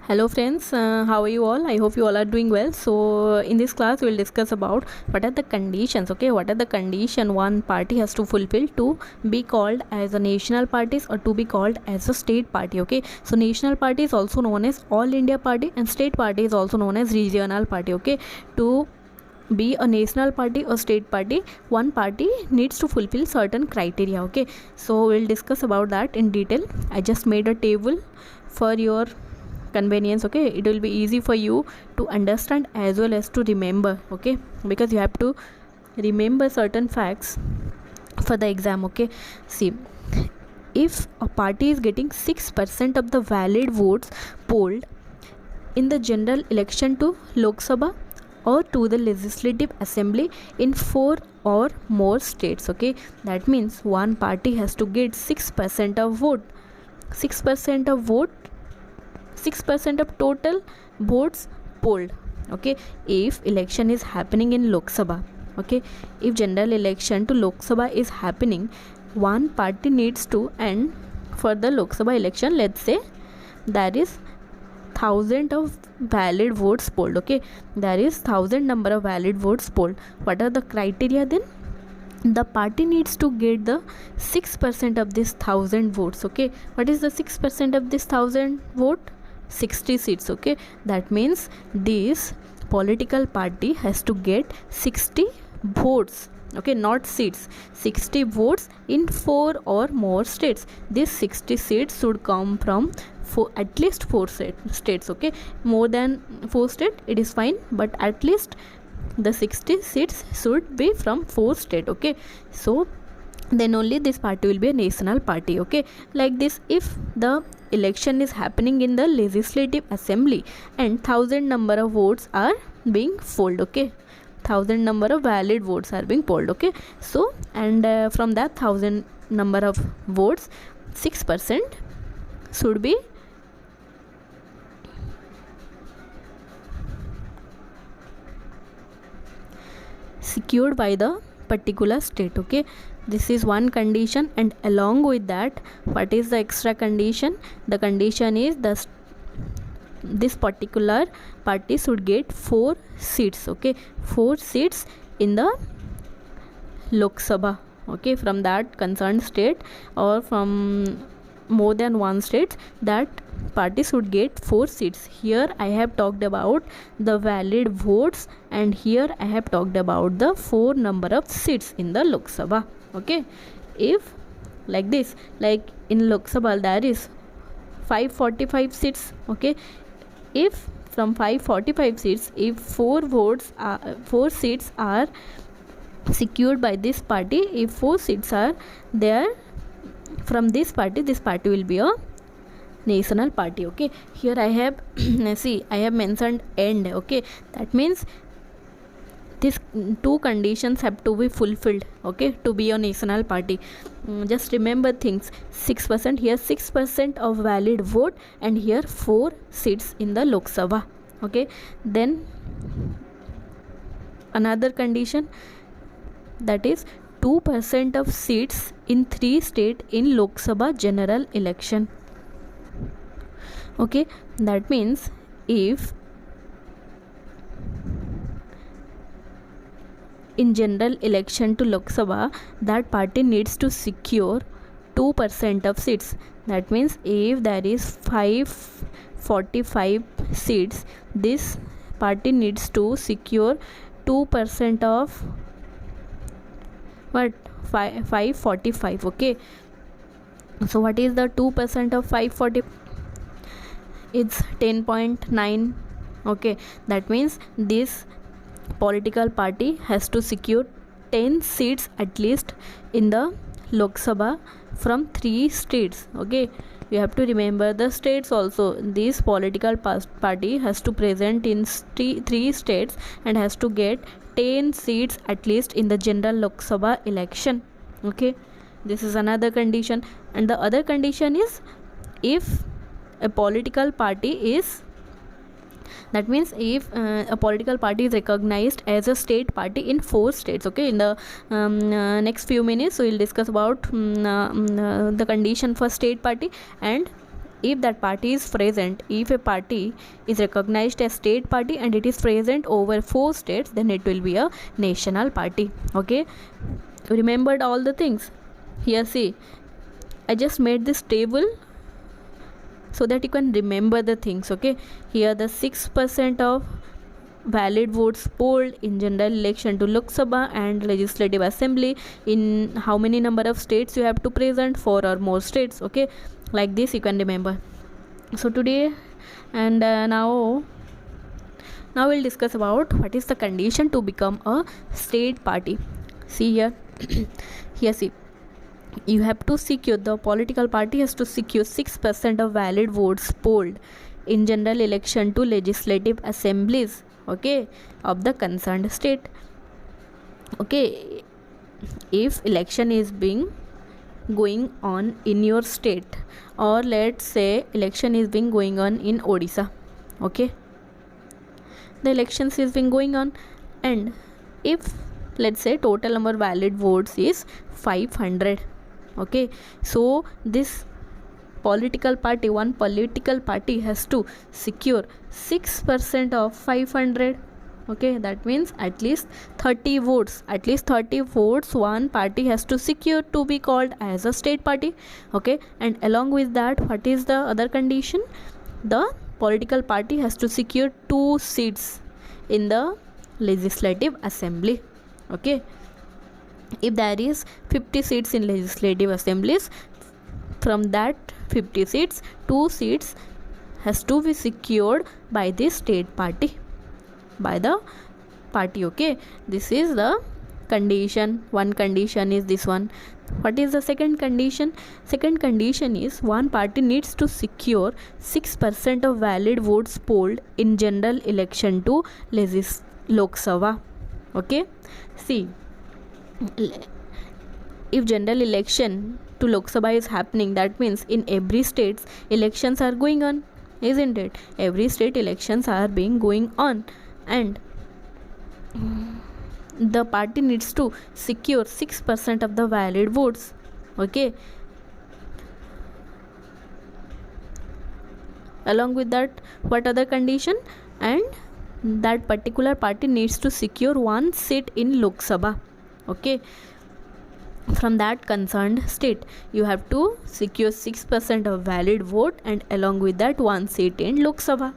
Hello friends, how are you all? I hope you all are doing well. So in this class we will discuss about what are the conditions. Okay, what are the condition one party has to fulfill to be called as a national parties or to be called as a state party. Okay, so national party is also known as All India Party and state party is also known as regional party. Okay, to be a national party or state party, one party needs to fulfill certain criteria. Okay, so we'll discuss about that in detail. I just made a table for your convenience. Okay, it will be easy for you to understand as well as to remember. Okay, because you have to remember certain facts for the exam. Okay, see, if a party is getting 6% of the valid votes polled in the general election to Lok Sabha or to the legislative assembly in 4 or more states, okay, that means one party has to get 6% of vote, 6% of vote, 6% of total votes polled. Okay, if election is happening in Lok Sabha, okay, if general election to Lok Sabha is happening, one party needs to, and for the Lok Sabha election, let's say there is 1000 of valid votes polled. Okay, there is 1000 number of valid votes polled. What are the criteria then? The party needs to get the 6% of this 1000 votes. Okay, what is the 6% of this 1000 vote? 60 seats. Okay, that means this political party has to get 60 votes. Okay, not seats, 60 votes in 4 or more states. These 60 seats should come from at least 4 states. Okay, more than 4 states it is fine, but at least the 60 seats should be from 4 states. Okay, so then only this party will be a national party. Okay, like this, if the election is happening in the legislative assembly and 1000 number of votes are being polled. Okay, 1000 number of valid votes are being polled. Okay, so and from that 1000 number of votes, 6% should be secured by the particular state. Okay, this is one condition, and along with that, what is the extra condition? The condition is this particular party should get 4 seats. Okay, 4 seats in the Lok Sabha. Okay, from that concerned state or from more than one state, that party should get 4 seats. Here I have talked about the valid votes, and here I have talked about the 4 number of seats in the Lok Sabha. Okay, if like this, like in Lok Sabha there is 545 seats. Okay, if from 545 seats, if 4 seats are secured by this party, if 4 seats are there from this party will be a national party. Okay, here I have see, I have mentioned end. Okay, that means these 2 conditions have to be fulfilled. Okay, to be a national party. Just remember things: 6% here, 6% of valid vote, and here 4 seats in the Lok Sabha. Okay, then another condition, that is 2% of seats in 3 states in Lok Sabha general election. Okay, that means if in general election to Lok Sabha, that party needs to secure 2% of seats. That means if there is 545 seats, this party needs to secure 2% of what? 545. Okay, so what is the 2% of 540? It's 10.9. Okay, that means this political party has to secure 10 seats at least in the Lok Sabha from 3 states. Okay, you have to remember the states also. This political party has to present in 3 states and has to get 10 seats at least in the general Lok Sabha election. Okay, this is another condition. And the other condition is, if a political party is, that means if a political party is recognized as a state party in 4 states. Okay, in the next few minutes we will discuss about the condition for state party and if that party is present, if a party is recognized as state party and it is present over 4 states, then it will be a national party. Okay, remembered all the things. Here see, I just made this table so that you can remember the things. Okay, here the 6% of valid votes polled in general election to Lok Sabha and Legislative Assembly. In how many number of states you have to present? 4 or more states. Okay, like this you can remember. So today and now we'll discuss about what is the condition to become a state party. See here. Here see, you have to secure, the political party has to secure 6% of valid votes polled in general election to legislative assemblies, okay, of the concerned state. Okay, if election is being going on in your state, or let's say election is being going on in Odisha, okay, the elections is being going on, and if let's say total number valid votes is 500, okay, so this political party, one political party has to secure 6% of 500. Okay, that means at least 30 votes, one party has to secure to be called as a state party. Okay, and along with that, what is the other condition? The political party has to secure 2 seats in the legislative assembly. Okay, if there is 50 seats in legislative assemblies, from that 50 seats, 2 seats has to be secured by the state party, by the party. Okay, this is the condition. One condition is this one. What is the second condition? Second condition is one party needs to secure 6% of valid votes polled in general election to Lok Sabha. Okay, see, if general election to Lok Sabha is happening, that means in every state elections are going on, isn't it? Every state elections are being going on, and the party needs to secure 6% of the valid votes. Okay, along with that, what other condition? And that particular party needs to secure 1 seat in Lok Sabha. Okay, from that concerned state, you have to secure 6% of valid vote, and along with that 1 seat in Lok Sabha.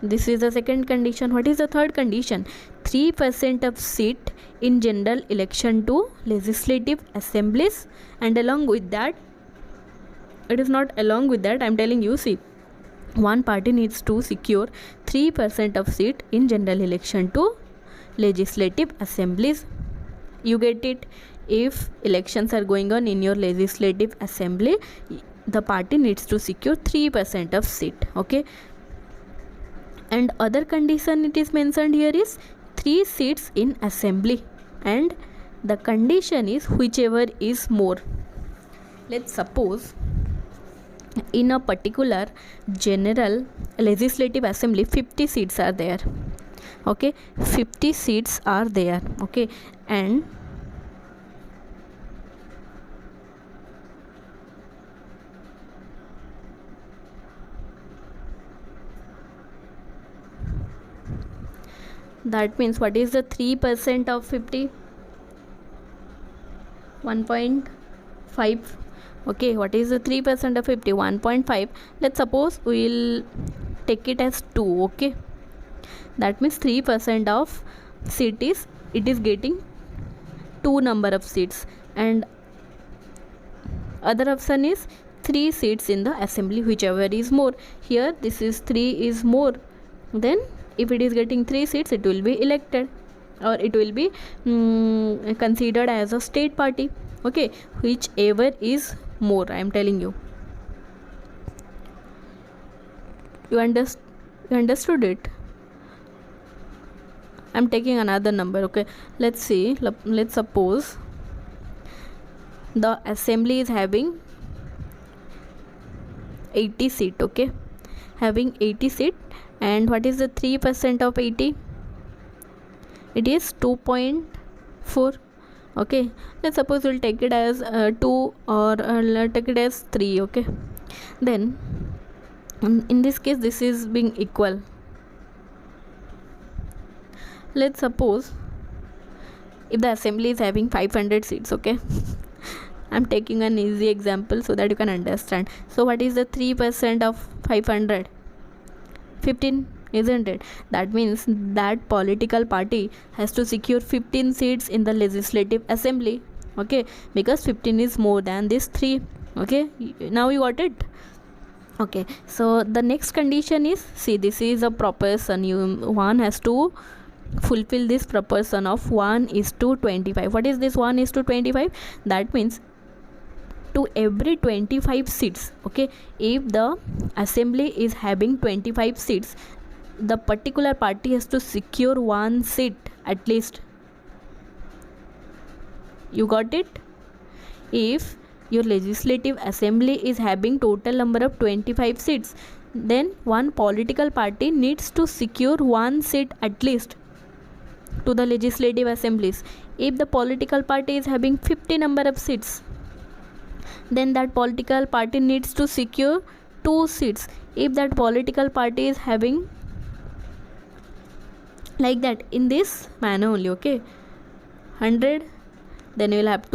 This is the second condition. What is the third condition? 3% of seat in general election to legislative assemblies, and along with that, it is not along with that, I am telling you, see, one party needs to secure 3% of seat in general election to legislative assemblies. You get it? If elections are going on in your legislative assembly, the party needs to secure 3% of seat. Okay, and other condition it is mentioned here is 3 seats in assembly, and the condition is whichever is more. Let's suppose in a particular general legislative assembly 50 seats are there. Okay, 50 seats are there. Okay, and that means what is the 3% of 50? 1.5. Okay, what is the 3% of 50? 1.5. Let's suppose we will take it as 2. Okay, that means 3% of seat is, it is getting 2 number of seats, and other option is 3 seats in the assembly, whichever is more. Here this is 3 is more, then if it is getting 3 seats, it will be elected, or it will be considered as a state party. Okay, whichever is more, I am telling you. You understood it? I am taking another number. Okay, let's see, let's suppose the assembly is having 80 seat. Okay, having 80 seat, and what is the 3% of 80? It is 2.4. Okay, let's suppose we'll take it as 2, or take it as 3. Okay, Then in this case this is being equal. Let's suppose if the assembly is having 500 seats, okay. I'm taking an easy example so that you can understand. So what is the 3% of 500? 15, isn't it? That means that political party has to secure 15 seats in the legislative assembly, okay, because 15 is more than this 3. Okay, now you got it. Okay, so the next condition is, see, this is a proportion. One has to fulfill this proportion of 1:25. What is this 1:25? That means to every 25 seats, okay, if the assembly is having 25 seats, the particular party has to secure one seat at least. You got it? If your legislative assembly is having total number of 25 seats, then one political party needs to secure one seat at least to the legislative assemblies. If the political party is having 50 number of seats, then that political party needs to secure 2 seats. If that political party is having like that, in this manner only, okay, 100, then you will have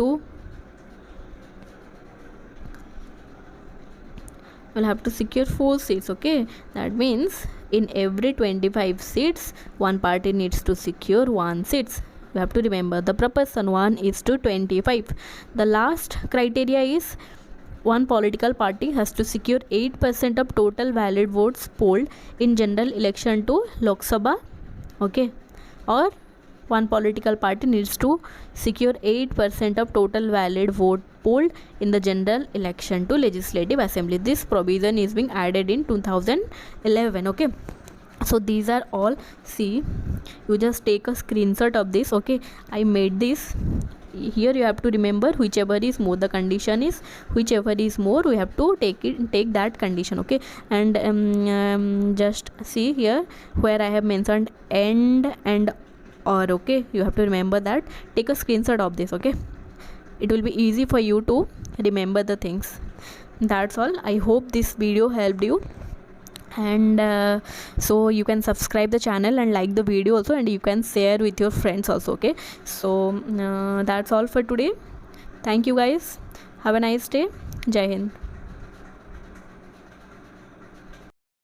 to secure 4 seats, okay. That means in every 25 seats one party needs to secure 1 seats. You have to remember the proportion 1:25. The last criteria is one political party has to secure 8% of total valid votes polled in general election to Lok Sabha, okay, or one political party needs to secure 8% of total valid vote polled in the general election to legislative assembly. This provision is being added in 2011, okay. So these are all, see, you just take a screenshot of this, okay. I made this. Here you have to remember whichever is more, the condition is whichever is more, we have to take that condition, okay. And just see here where I have mentioned and or, okay, you have to remember that. Take a screenshot of this, okay. It will be easy for you to remember the things. That's all. I hope this video helped you, and so you can subscribe the channel and like the video also, and you can share with your friends also, okay. So that's all for today. Thank you guys. Have a nice day. Jai Hind.